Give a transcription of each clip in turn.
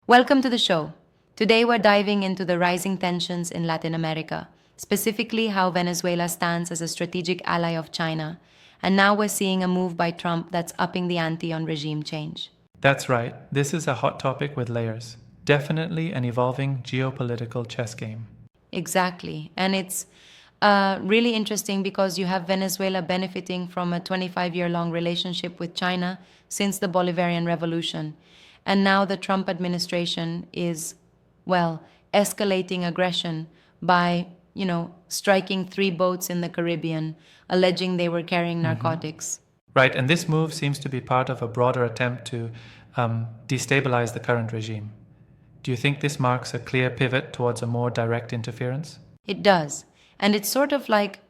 Welcome to the show. Today we're diving into the rising tensions in Latin America, specifically how Venezuela stands as a strategic ally of China. And now we're seeing a move by Trump that's upping the ante on regime change. That's right, this is a hot topic with layers. Definitely an evolving geopolitical chess game. Exactly. And it's really interesting because you have Venezuela benefiting from a 25-year-long relationship with China since the Bolivarian Revolution. And now the Trump administration is, well, escalating aggression by, striking three boats in the Caribbean, alleging they were carrying narcotics. Right, and this move seems to be part of a broader attempt to destabilize the current regime. Do you think this marks a clear pivot towards a more direct interference? It does. And it's sort of like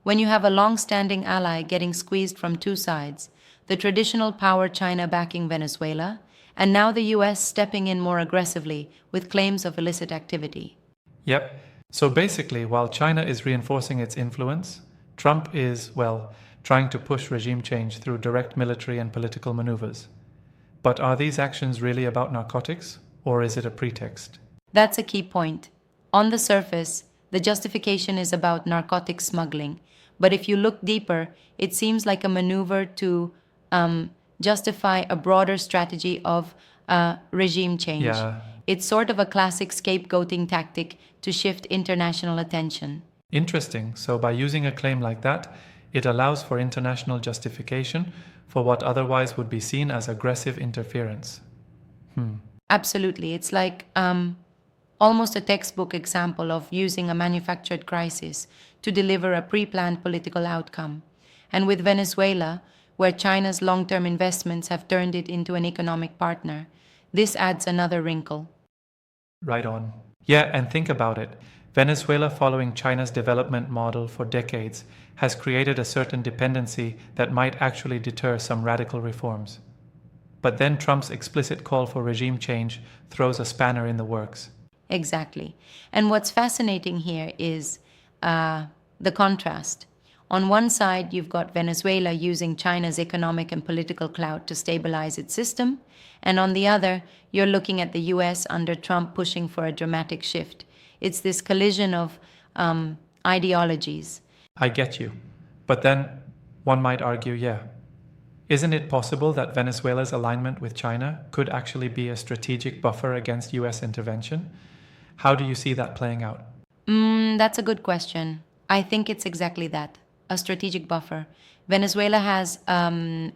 when you have a long standing ally getting squeezed from two sides, the traditional power China backing Venezuela, and now the US stepping in more aggressively with claims of illicit activity. Yep. So basically, while China is reinforcing its influence, Trump is, well, trying to push regime change through direct military and political maneuvers. But are these actions really about narcotics, or is it a pretext? That's a key point. On the surface, the justification is about narcotic smuggling, but if you look deeper, it seems like a maneuver to justify a broader strategy of regime change. Yeah, It's sort of a classic scapegoating tactic to shift international attention. interesting. So by using a claim like that, it allows for international justification for what otherwise would be seen as aggressive interference. Absolutely. It's like almost a textbook example of using a manufactured crisis to deliver a pre planned political outcome. And with Venezuela, where China's long term investments have turned it into an economic partner, this adds another wrinkle. Right on. Yeah, and think about it. Venezuela, following China's development model for decades, has created a certain dependency that might actually deter some radical reforms. But then Trump's explicit call for regime change throws a spanner in the works. Exactly. And what's fascinating here is the contrast. On one side, you've got Venezuela using China's economic and political clout to stabilize its system. And on the other, you're looking at the US under Trump pushing for a dramatic shift. It's this collision of ideologies. I get you. But then one might argue, yeah, isn't it possible that Venezuela's alignment with China could actually be a strategic buffer against US intervention? How do you see that playing out? That's a good question. I think it's exactly that, a strategic buffer. Venezuela has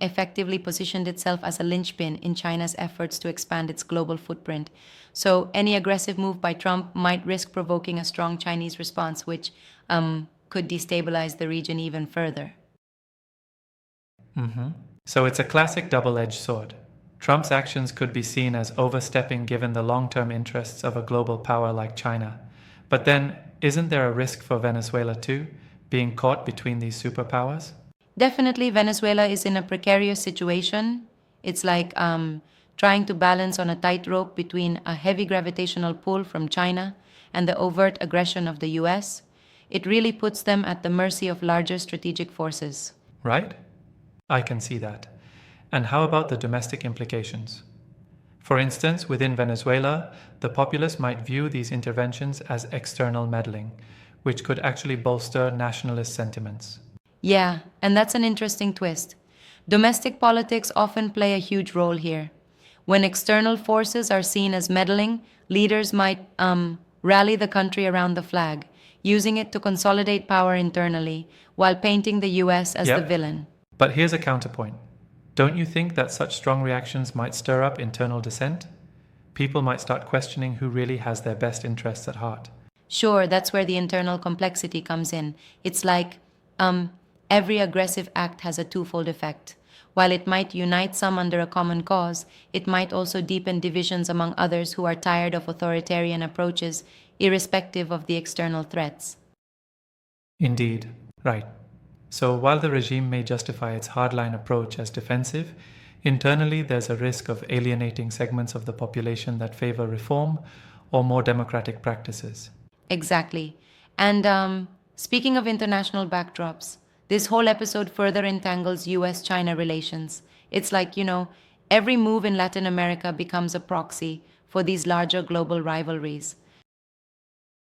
effectively positioned itself as a linchpin in China's efforts to expand its global footprint. So any aggressive move by Trump might risk provoking a strong Chinese response, which could destabilize the region even further. So it's a classic double-edged sword. Trump's actions could be seen as overstepping given the long-term interests of a global power like China. But then, isn't there a risk for Venezuela too, being caught between these superpowers? Definitely, Venezuela is in a precarious situation. It's like trying to balance on a tightrope between a heavy gravitational pull from China and the overt aggression of the US. It really puts them at the mercy of larger strategic forces. Right? I can see that. And how about the domestic implications? For instance, within Venezuela, the populace might view these interventions as external meddling, which could actually bolster nationalist sentiments. Yeah, and that's an interesting twist. Domestic politics often play a huge role here. When external forces are seen as meddling, leaders might rally the country around the flag, using it to consolidate power internally while painting the US as the Yep. villain. But here's a counterpoint. Don't you think that such strong reactions might stir up internal dissent? People might start questioning who really has their best interests at heart. Sure, that's where the internal complexity comes in. It's like every aggressive act has a twofold effect. While it might unite some under a common cause, it might also deepen divisions among others who are tired of authoritarian approaches, irrespective of the external threats. Indeed, right. So while the regime may justify its hardline approach as defensive, internally there's a risk of alienating segments of the population that favor reform or more democratic practices. Exactly. And speaking of international backdrops, this whole episode further entangles US China relations. It's like, Every move in Latin America becomes a proxy for these larger global rivalries.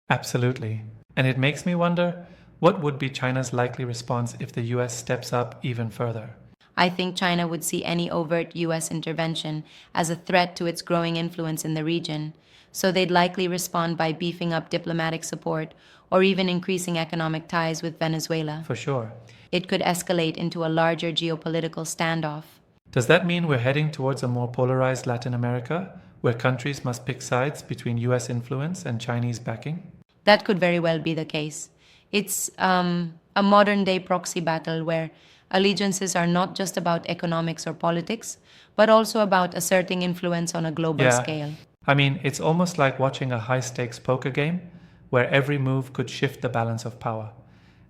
Absolutely. And it makes me wonder, what would be China's likely response if the US steps up even further? I think China would see any overt US intervention as a threat to its growing influence in the region, so they'd likely respond by beefing up diplomatic support or even increasing economic ties with Venezuela. For sure. It could escalate into a larger geopolitical standoff. Does that mean we're heading towards a more polarized Latin America, where countries must pick sides between US influence and Chinese backing? That could very well be the case. It's a modern day proxy battle where allegiances are not just about economics or politics, but also about asserting influence on a global Yeah. scale. I mean, it's almost like watching a high stakes poker game where every move could shift the balance of power.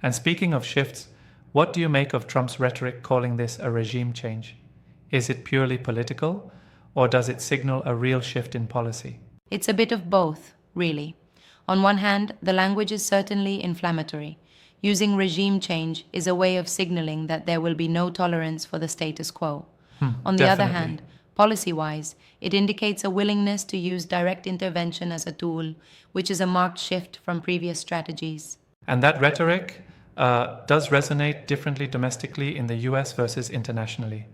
And speaking of shifts, what do you make of Trump's rhetoric calling this a regime change? Is it purely political, or does it signal a real shift in policy? It's a bit of both, really. On one hand, the language is certainly inflammatory. Using regime change is a way of signaling that there will be no tolerance for the status quo. On the other Definitely. hand, policy-wise, it indicates a willingness to use direct intervention as a tool, which is a marked shift from previous strategies. And that rhetoric does resonate differently domestically in the US versus internationally.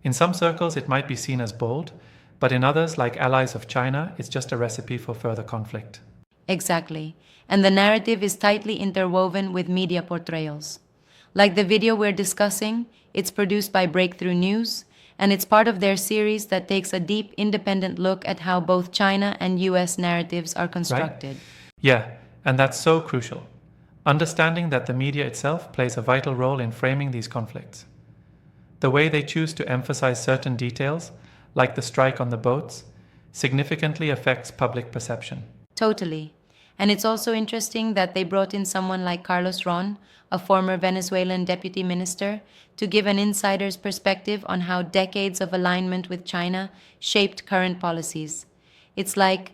In some circles, it might be seen as bold, but in others, like allies of China, it's just a recipe for further conflict. Exactly. And the narrative is tightly interwoven with media portrayals. Like the video we're discussing, it's produced by Breakthrough News, and it's part of their series that takes a deep, independent look at how both China and US narratives are constructed. Yeah, and that's so crucial. Understanding that the media itself plays a vital role in framing these conflicts. The way they choose to emphasize certain details, like the strike on the boats, significantly affects public perception. Totally. And it's also interesting that they brought in someone like Carlos Ron, a former Venezuelan deputy minister, to give an insider's perspective on how decades of alignment with China shaped current policies. It's like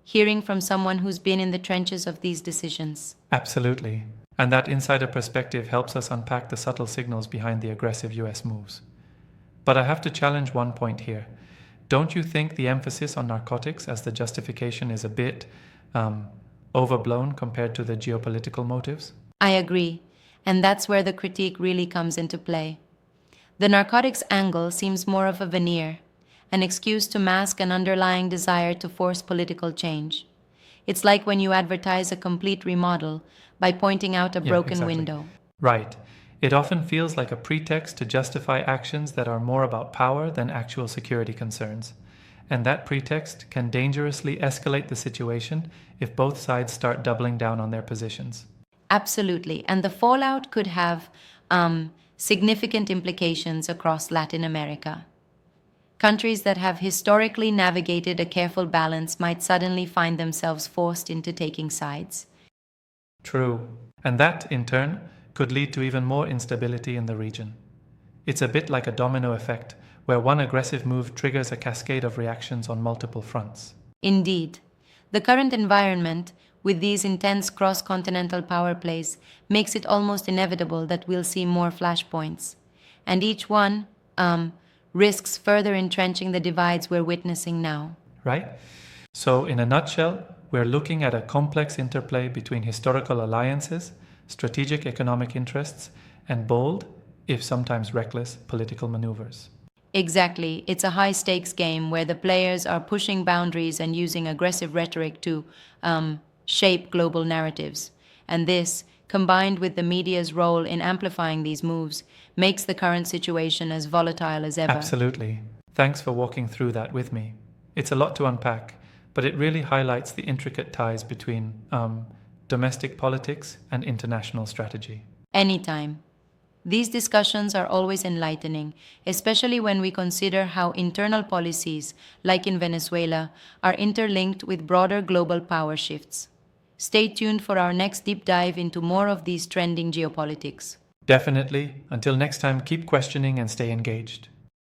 hearing from someone who's been in the trenches of these decisions. Absolutely. And that insider perspective helps us unpack the subtle signals behind the aggressive US moves. But I have to challenge one point here. Don't you think the emphasis on narcotics as the justification is a bit overblown compared to the geopolitical motives? I agree, and that's where the critique really comes into play. The narcotics angle seems more of a veneer, an excuse to mask an underlying desire to force political change. It's like when you advertise a complete remodel by pointing out a Yeah, broken exactly. window. Right. It often feels like a pretext to justify actions that are more about power than actual security concerns. And that pretext can dangerously escalate the situation if both sides start doubling down on their positions. Absolutely, and the fallout could have significant implications across Latin America. Countries that have historically navigated a careful balance might suddenly find themselves forced into taking sides. True. And that, in turn, could lead to even more instability in the region. It's a bit like a domino effect, where one aggressive move triggers a cascade of reactions on multiple fronts. Indeed, the current environment, with these intense cross continental power plays, makes it almost inevitable that we'll see more flashpoints. And each one risks further entrenching the divides we're witnessing now. Right? So, in a nutshell, we're looking at a complex interplay between historical alliances, strategic economic interests, and bold, if sometimes reckless, political maneuvers. Exactly. It's a high stakes game where the players are pushing boundaries and using aggressive rhetoric to shape global narratives. And this, combined with the media's role in amplifying these moves, makes the current situation as volatile as ever. Absolutely. Thanks for walking through that with me. It's a lot to unpack, but it really highlights the intricate ties between domestic politics and international strategy. Anytime. These discussions are always enlightening, especially when we consider how internal policies, like in Venezuela, are interlinked with broader global power shifts. Stay tuned for our next deep dive into more of these trending geopolitics. Definitely. Until next time, keep questioning and stay engaged.